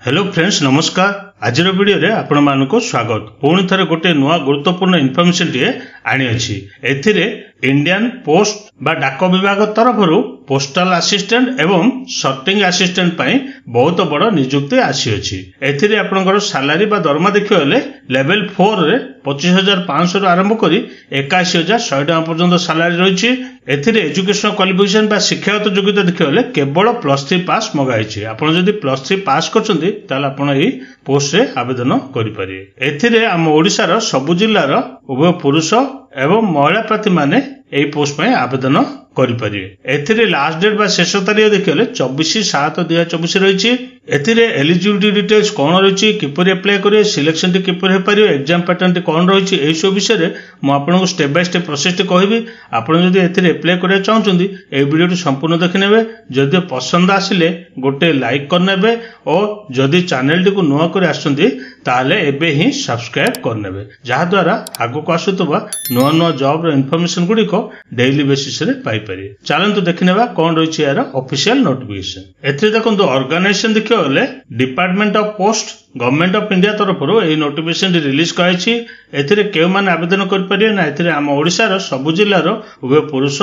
Hello friends नमस्कार। आज video रे आपण मानको स्वागत। पुणी थरे गोटे नुआ गुरुत्वपूर्ण इनफॉरमेशन टे आनी अछि। एथिरे इंडियन पोस्ट बा डाक विभाग तरफरु पोस्टल असिस्टेंट एवं सर्टिंग असिस्टेंट पाई बहुत बड़ नियुक्ति आसी अछि। एथिरे आपनकर सैलरी बा दरमा देखियोले लेवल 4 रे 25,500 रु आरंभ करी 81,100 टका पर्यंत सैलरी रहिछि। एथिरे एजुकेशनल क्वालिफिकेशन बा शिक्षागत योग्यता देखियोले केवल +3 पास मगाइछि। आपण जदि +3 पास करछन्ती ताले आपण एही पोस्ट रे आवेदन करि परिबे। एथिरे हम ओडिसा रो सब जिल्ला रो उभय पुरुष एवं महिला प्रार्थी माने एही पोस्ट पय आवेदन करि परिबे। एथिरे लास्ट डेट बा शेष तारीख देखियोले 24/7/2024 रहिछि। एथिरे एलिजिबिलिटी डिटेल्स कोन रहिछि, किपरि अप्लाई करिवे, सिलेक्शन टी किपरि हे परिबे, एग्जाम पैटर्न टी कोन रहिछि, एही सब विषय रे म आपनको स्टेप बाय स्टेप प्रोसेस टी कहबी। आपण जदि एथिरे अप्लाई करिया चाहउछन्ती एही वीडियो टी संपूर्ण देखिनेबे। जदि पसंद आसिले गोटे लाइक करनेबे और जदि चैनल टी को नुआ कर आछन्ती ताले एबे ही सब्सक्राइब करनेबे, जहा द्वारा आगु को आसुतबा नुआ नुआ जॉब रो इन्फॉर्मेशन गुडी को डेली बेसिस रे पाई परिबे। चलंतु देखिनेबा कोन रहिछि यार ऑफिशियल नोटिफिकेशन। एथिरे देखंतु ऑर्गेनाइजेशन देखियोले department of post government of India तरफरु एही नोटिफिकेशन रिलीज कराइछि। एथिरे केउ मान आवेदन कर परिबे ना, एथिरे हम ओडिसा रो सब जिल्ला रो उभय पुरुष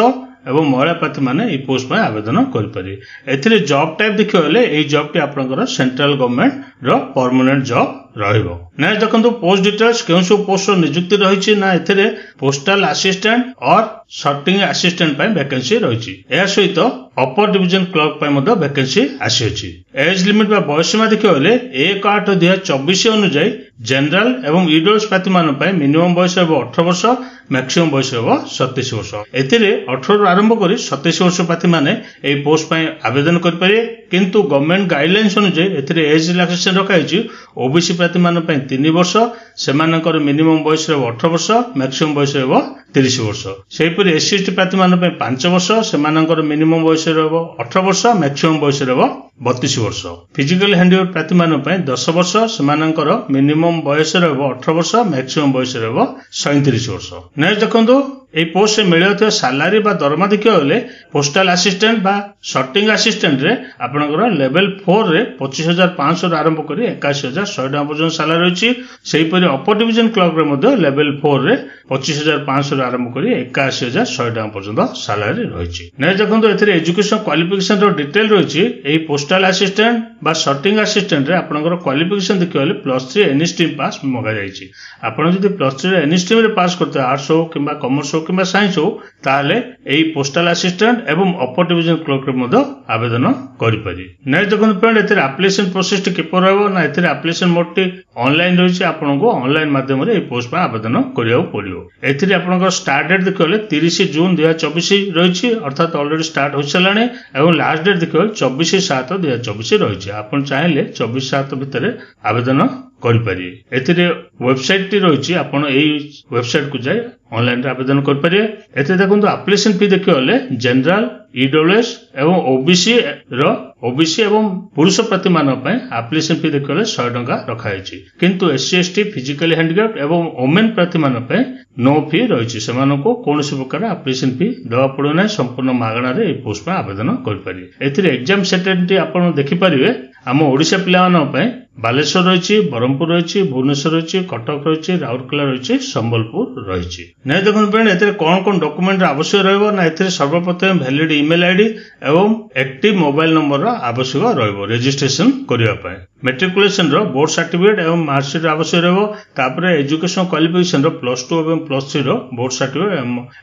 एवं महिला प्रार्थी माने ई पोस्ट में आवेदन कर परिबे। एथिरे जॉब टाइप देखियोले एही जॉब टी आपनकर सेंट्रल गवर्नमेंट रो परमानेंट जॉब रहिबो। नै देखंतु पोस्ट डिटेल्स केउ सब पोस्ट रो नियुक्ति रहिछि ना, एथिरे पोस्टल असिस्टेंट और सर्टिंग असिस्टेंट पय वैकेंसी रहिछि। ए सहित अपर डिवीजन क्लर्क पय मधो वैकेंसी आसी अछि। एज लिमिट बा बयस सीमा देखियोले 1/8/2024 अनुसार जनरल एवं ईडब्ल्यूएस प्रार्थी मान पय मिनिमम बयस हेबो 18 वर्ष, मैक्सिमम बयस हेबो 37 वर्ष। एथिरे 18 रु आरंभ करी 27 वर्ष प्रार्थी माने एही पोस्ट पय आवेदन कर परिबे। किंतु गवर्नमेंट गाइडलाइंस अनुसार एथिरे एज रिलैक्सेशन रखाइछि। ओबीसी प्रार्थी मान पय 3 वर्ष, सेमानकर मिनिमम बयस हेबो 18 वर्ष, मैक्सिमम बयस हेबो 30 वर्ष। सेहिपरि एससी एसटी प्रार्थी मान पय 5 वर्ष, सेमानकर मिनिमम बयस हेबो 18 वर्ष, मैक्सिमम बयस हेबो 32 वर्ष। फिजिकल हैंडिवर्क प्रार्थी मान पय 10 वर्ष, सेमानकर मिनिमम बयस हेबो 18 वर्ष, मैक्सिमम बयस हेबो 37 वर्ष। नेक्स्ट देखंतु एही पोस्ट से मिलियथि सैलरी बा दरमा देखियोले पोस्टल असिस्टेंट बा सर्टिंग असिस्टेंट रे आपनकर लेवल 4 रे 25,500 रु आरंभ करी 81,100 टका पर्यंत सैलरी रहिछि। सेहिपरि अपर डिवीजन क्लर्क रे मध्ये लेवल 4 रे 25,500 रु आरंभ करी 81,100 टका पर्यंत सैलरी रहिछि। नै देखंतु एथिरे एजुकेशन क्वालिफिकेशन रो डिटेल रहिछि। एही पोस्टल असिस्टेंट बा सर्टिंग असिस्टेंट रे आपनकर क्वालिफिकेशन देखियोले +3 एनी स्ट्रीम पास मगा जाइछि। आपण जदि +3 एनी स्ट्रीम रे पास करते आर्ट्स हो किबा कॉमर्स हो किबा साइंस हो ताले एही पोस्टल असिस्टेंट एवं अपर डिवीजन क्लर्क रे मध्ये आवेदन करि पारि। नै देखंतु फ्रेंड एथिरे एप्लीकेशन प्रोसेस टी किपर रहबो ना, एथिरे एप्लीकेशन मोड टी ऑनलाइन रहिछि। आपनको ऑनलाइन माध्यम रे एही पोस्ट पय आवेदन करियो पड़ियो। एथिरे आपनकर स्टार्ट डेट देखियोले 30 जून 2024 रहिछि, अर्थात ऑलरेडी स्टार्ट हो चलाने। एवं लास्ट डेट देखियो 24/7/2024 रहिछि। आपण चाहिले 24/7 भितरे आवेदन करि परिबे। एथिरे वेबसाइट टी रहिछि, आपण एही वेबसाइट को जाय ऑनलाइन रे आवेदन कर परिबे। एथे देखंतु एप्लीकेशन फी देखियोले जनरल ईडब्ल्यूएस एवं ओबीसी एवं पुरुष प्रार्थी मान पय एप्लीकेशन फी देखियोले 100 टका रखा हैछि। किंतु एससी एसटी फिजिकली हैंडिकैप्ड एवं वुमेन प्रार्थी मान पय नो फी रहिछि। सेमानको कोनोसी प्रकार एप्लीकेशन फी दवा पड़ो नै, संपूर्ण मागणा रे ए पोस्ट पय आवेदन कर परिबे। एथिरे एग्जाम सेंटर आपण देखि परिबे। हम ओडिशा पिला मान पय बालेश्वर रहिछि, बरहमपुर रहिछि, भुवनेश्वर रहिछि, कटक रहिछि, राउरकेला रहिछि, संबलपुर रहिछि। नै देखन फ्रेंड एथिरे कोन डॉक्यूमेंट आवश्यक रहबो ना, एथिरे सर्वप्रथम वैलिड ईमेल आईडी एवं एक्टिव मोबाइल नंबर रो आवश्यक रहबो रजिस्ट्रेशन करिया पय। मैट्रिकुलेशन रो बोर्ड सर्टिफिकेट एवं मार्कशीट आवश्यक रहबो। तापरे एजुकेशन क्वालिफिकेशन रो +2 एवं +3 रो बोर्ड सर्टिफिकेट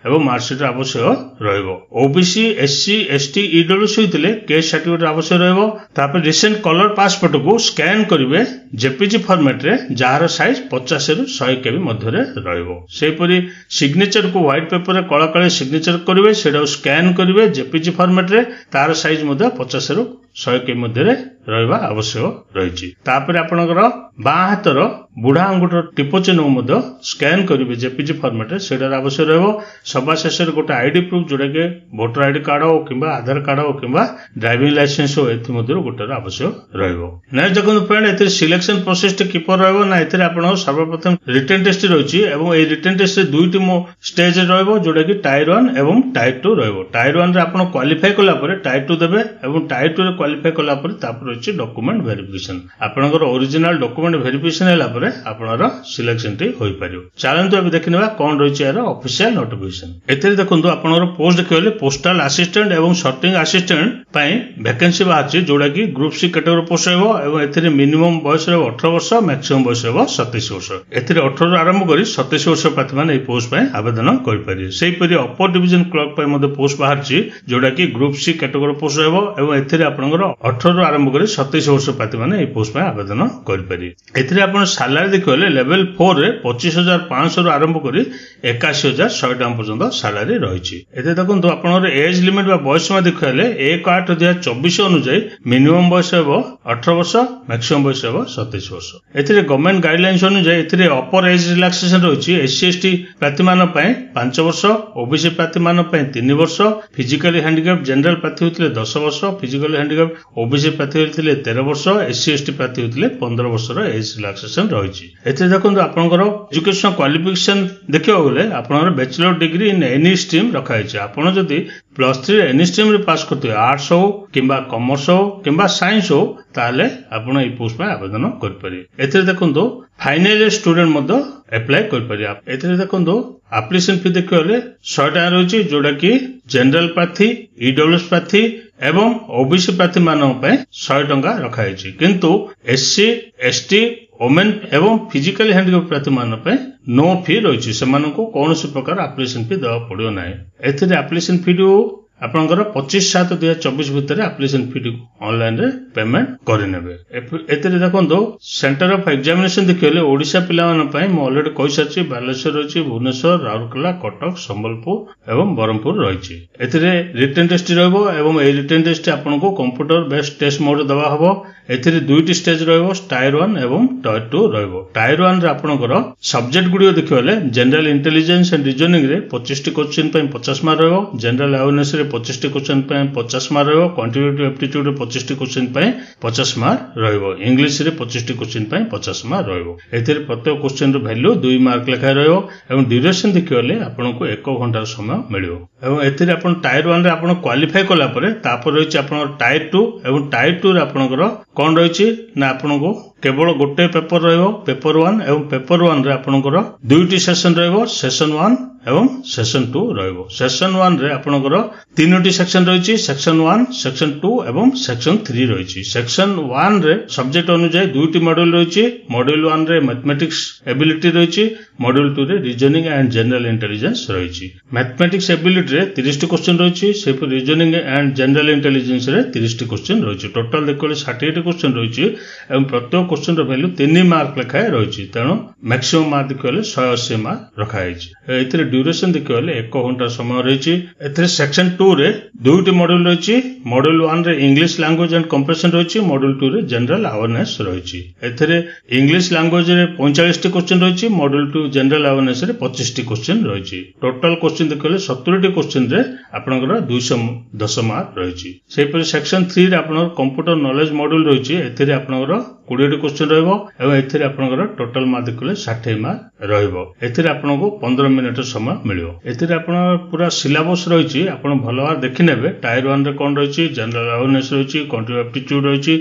एवं मार्कशीट आवश्यक रहबो। ओबीसी एससी एसटी ईडब्ल्यूएस होइतिले केस सर्टिफिकेट आवश्यक रहबो। तापर रिसेंट कलर पासपोर्ट को स्कैन करिवे जेपीजी फॉर्मेट रे, जार साइज 50 रु 100 केबी मध्य रे रहइबो। सेपरि सिग्नेचर को व्हाइट पेपर रे कळा कळे सिग्नेचर करिवे, सेडा स्कैन करिवे जेपीजी फॉर्मेट रे, तार साइज मध्य 50 रु 100 केबी मध्य रे रहइबा आवश्यक रहिछि। तापर आपनकर बा हातर बुढ़ा अंगूठर टिप चिन्ह मध्य स्कैन करिवे जेपीजी फॉर्मेट रे, सेडा आवश्यक रहइबो। सभा शेष रे गोटे आईडी प्रूफ जोडा के वोटर आईडी कार्ड हो किबा आधार कार्ड हो किबा ड्राइविंग लाइसेंस हो, एथि मध्य गोटे आवश्यक रहइबो। नै देखन फ्रेंड एथि सिलेक्शन प्रोसेस टी किपर रहइबो ना, एथि आपण सर्वप्रथम रिटन टेस्ट रहिछि एवं ए रिटन टेस्ट रे दुईटी स्टेज रहइबो, जोडा कि टायर 1 एवं टायर 2 रहइबो। टायर 1 रे आपण क्वालिफाई कला परे टायर 2 देबे एवं टायर 2 रे क्वालिफाई कला पर तापर अछि डॉक्यूमेंट वेरिफिकेशन आपनकर ओरिजिनल डॉक्यूमेंट वेरिफिकेशन हैला पर आपनर सिलेक्शन टी होई परियो चलंतु अब देखिनबा कोन रहिछि यार ऑफिशियल नोटिफिकेशन एतरे देखंतु आपनकर पोस्ट देखिले पोस्टल असिस्टेंट एवं सॉर्टिंग असिस्टेंट पई वैकेंसी बाहरछि जोडा कि ग्रुप सी कैटेगरी पोस्ट हेबो एवं एतरे मिनिमम बयस रहबो 18 वर्ष मैक्सिमम बयस रहबो 27 वर्ष एतरे 18 रु आरंभ करी 27 वर्ष प्रार्थी माने ए पोस्ट पई आवेदन करि परियो सेहि परि अपर डिवीजन क्लर्क पई मध्ये पोस्ट बाहरछि जोडा कि ग्रुप सी कैटेगरी पोस्ट हेबो एवं एतरे आपनकर 18 रु आरंभ करी 27 वर्ष प्रार्थी माने ए पोस्ट पई आवेदन करि परियो एतरे आपण सैलरी देखिले लेवल 4 रे 25500 रु आरंभ करी 81100 टका पर्यंत सैलरी रहिछि एते देखंतु आपनकर एज लिमिट बा बयस मा देखिले 1/8/2024 अनुसार मिनिमम बयस हेबो 18 वर्ष मैक्सिमम बयस हेबो 27 वर्ष एथिरे गवर्नमेंट गाइडलाइंस अनुसार एथिरे अपर एज रिलैक्सेशन रहिछि एससी एसटी प्रार्थी मान पई 5 वर्ष ओबीसी प्रार्थी मान पई 3 वर्ष फिजिकली हैंडिकैप जनरल प्रार्थी होतिले 10 वर्ष फिजिकली हैंडिकैप ओबीसी प्रार्थी होतिले 13 वर्ष एससी एसटी प्रार्थी होतिले 15 वर्ष रो एज रिलैक्सेशन रहिछि एथिरे देखंतु आपनकर एजुकेशन क्वालिफिकेशन देखियो बोले आपनकर bachelor degree in any stream रखा छै आपण जदी +3 एनी स्ट्रीम रे पास करते आर्ट्स हो किंबा कॉमर्स हो किंबा साइंस हो ताले आपण ए पोस्ट में आवेदन कर परिए एथिरे देखंतु फाइनल इयर स्टूडेंट मध्ये अप्लाई कर परिए एथिरे देखंतु एप्लीकेशन फी देखिले 100 टका रहिछि जोडा कि जनरल प्रार्थी ईडब्ल्यूएस प्रार्थी एवं ओबीसी प्रार्थी मानन पय 100 टका रखा हैछि किंतु एससी एसटी वोमेन एवं फिजिकली हैंडिकैप प्रार्थी मान पय नो फी रहिछि सेमानको कोनोसी प्रकार एप्लीकेशन फी देवा पड़ियो नै एथिरे एप्लीकेशन फी आपनकर 25/7/2024 भितर एप्लीकेशन फी ऑनलाइन रे पेमेंट करिनेबे एतरे देखंतो सेंटर ऑफ एग्जामिनेशन देखिले ओडिशा पिला मान पय म ऑलरेडी कहि साची बालेश्वर रहिछि भुवनेश्वर राउरकेला कटक संबलपुर एवं बरहमपुर रहिछि एतरे रिटन टेस्ट रहबो एवं ए रिटन टेस्ट आपनको कंप्यूटर बेस्ड टेस्ट मोड दबा हबो एथिरे दुईटी स्टेज रहबो टायर 1 एवं टायर 2 रहबो टायर 1 रे आपनकर सब्जेक्ट गुडियो देखिले जनरल इंटेलिजेंस एंड रीजनिंग रे 25 टी क्वेश्चन पय 50 मार्क रहबो जनरल अवेयरनेस रे 25 टी क्वेश्चन पय 50 मार्क रहबो क्वांटिटेटिव एप्टीट्यूड रे 25 टी क्वेश्चन पय 50 मार्क रहबो इंग्लिश रे 25 टी क्वेश्चन पय 50 मार्क रहबो एथिरे प्रत्येक क्वेश्चन रो वैल्यू 2 मार्क लेखा रहबो एवं ड्यूरेशन देखिले आपनको 1 घंटा समय मिलियो एवं एथिरे आपण टायर 1 रे आपण क्वालिफाई कला परे तापर रहिछि आपण टायर 2 एवं टायर 2 रे आपनकर कोन रहिछि ना आपनको केवल गोटे पेपर रहबो पेपर 1 एवं पेपर 1 रे आपनकर दुईटी सेशन रहबो सेशन 1 एवं सेशन 2 रहबो सेशन 1 रे आपनकर तीनोटी सेक्शन रहिछि सेक्शन 1 सेक्शन 2 एवं सेक्शन 3 रहिछि सेक्शन 1 रे सब्जेक्ट अनुसार दुईटी मॉड्यूल रहिछि मॉड्यूल 1 रे मैथमेटिक्स एबिलिटी रहिछि मॉड्यूल 2 रे रीजनिंग एंड जनरल इंटेलिजेंस रहिछि मैथमेटिक्स एबिलिटी रे 30 टी क्वेश्चन रहिछि सेपर रीजनिंग एंड जनरल इंटेलिजेंस रे 30 टी क्वेश्चन रहिछि टोटल देखले 60 टी क्वेश्चन रहिछि एवं प्रत्येक क्वेश्चन रो वैल्यू 3 मार्क लेखाय रहिछि तेणु मैक्सिमम मार्क देखले 180 मार्क रखा हैछि एथिरे ड्यूरेशन देखले 1 घंटा समय रहिछि एथिरे सेक्शन 2 रे दुईटी मॉड्यूल रहिछि मॉड्यूल 1 रे इंग्लिश लैंग्वेज एंड कंप्रेशन रहिछि मॉड्यूल 2 रे जनरल अवेयरनेस रहिछि एथिरे इंग्लिश लैंग्वेज रे 45 टी क्वेश्चन रहिछि मॉड्यूल 2 जनरल अवेयरनेस रे 25 टी क्वेश्चन रहिछि टोटल क्वेश्चन देखले 70 टी क्वेश्चन रे आपनकर 210 मार्क रहिछि सेपर सेक्शन 3 रे आपनकर कंप्यूटर नॉलेज मॉड्यूल रहिछि एथिरे आपनकर 20 टी क्वेश्चन रहबो एवं एथिरे आपनकर टोटल मार्क देखले 60 मार्क रहबो एथिरे आपनको 15 मिनिट समय मिलियो एथिरे आपण पूरा सिलेबस रहिछि आपण भलवा देखिनेबे टायर 1 रे कोन रहिछि जनरल अवेयरनेस रहिछि क्वांटिटेटिव एप्टीट्यूड रहिछि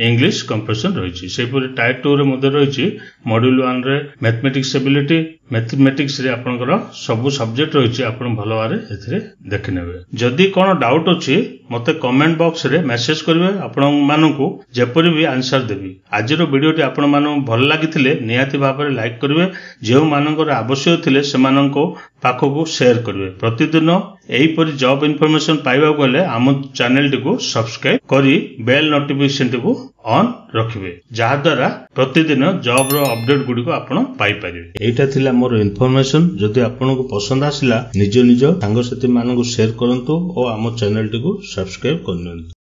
इंग्लिश कंप्रेशन रहिछि सेपर टायर 2 रे मध्ये रहिछि मॉड्यूल 1 रे मैथमेटिक्स एबिलिटी मैथमेटिक्स रे आपनकर सब सब्जेक्ट रहिछि आपण भलवा रे एथिरे देखिनेबे जदी कोन डाउट अछि मते कमेंट बॉक्स रे मैसेज करबे आपण माननकु जेपरि भी आंसर देबी आजिरो वीडियोटी आपण मानु भल लागिथिले निहाती भाबरे लाइक करबे जेउ मानकर आवश्यक थिले सेमाननको पाखकु शेयर करबे प्रतिदिन एही परि जॉब इन्फॉर्मेशन पाइबा गले हम चैनल टिको सब्सक्राइब करी बेल नोटिफिकेशन टिको ऑन रखिबे जहा द्वारा प्रतिदिन जॉब रो अपडेट गुडी को आपण पाई परिबे एटा थिला मोर इन्फॉर्मेशन जदि आपनको पसंद आसिला निज निज सांग साथी माननको शेयर करंतु और हम चैनल टिको सब्सक्राइब करनंतु।